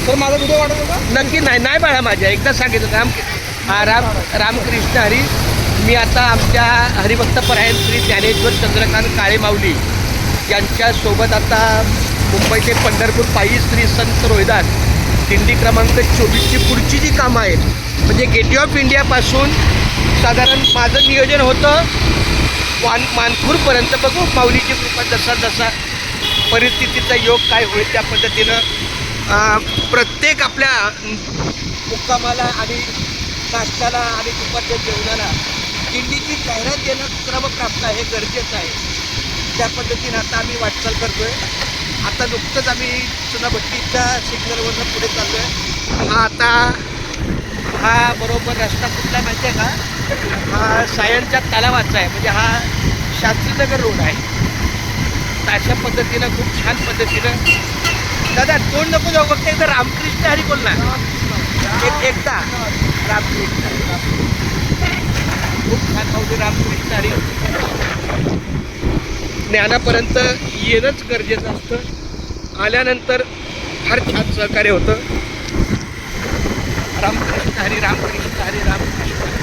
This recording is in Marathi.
तर माझा व्हिडिओ वाटत होता. नक्की नाही नाही बाळा माझ्या एकदा सांगितलं रामकृष्ण हरी. मी आता आमच्या हरिभक्तपरायण श्री ज्ञानेश्वर चंद्रकांत काळे माऊली यांच्यासोबत आता मुंबई ते पंढरपूर पायी श्री संत रोहिदास दिंडी क्रमांक 24ची पुढची जी कामं आहेत म्हणजे गेटवे ऑफ इंडियापासून साधारण माझं नियोजन होतं मानखूरपर्यंत. बघू माऊलीची कृपा जसा परिस्थितीचा योग काय होईल त्या पद्धतीनं प्रत्येक आपल्या मुक्कामाला आणि नाश्त्याला आणि दुपारच्या जेवणाला दिंडीची जाहिरात देणं क्रमप्राप्त आहे, गरजेचं आहे. त्या पद्धतीनं आता आम्ही वाटचाल करतो आहे. आता नुकतंच आम्ही चुनाभट्टीच्या सिग्नलवरनं पुढे चाललो आहे. हा बरोबर रस्ता कुठला माहिती आहे का? हा सायनच्या तलावाचा आहे, म्हणजे हा शास्त्रीनगर रोड आहे. तर अशा पद्धतीनं खूप छान पद्धतीनं दादा तोंड नको जाऊ फक्त एकदा रामकृष्ण हरी बोल ना एकदा रामकृष्ण हरी. खूप छान पावते रामकृष्ण हरी. ज्ञानापर्यंत येणंच गरजेचं असतं. आल्यानंतर फार छान सहकार्य होतं. रामकृष्ण हरी रामकृष्ण हरी रामकृष्ण हरी.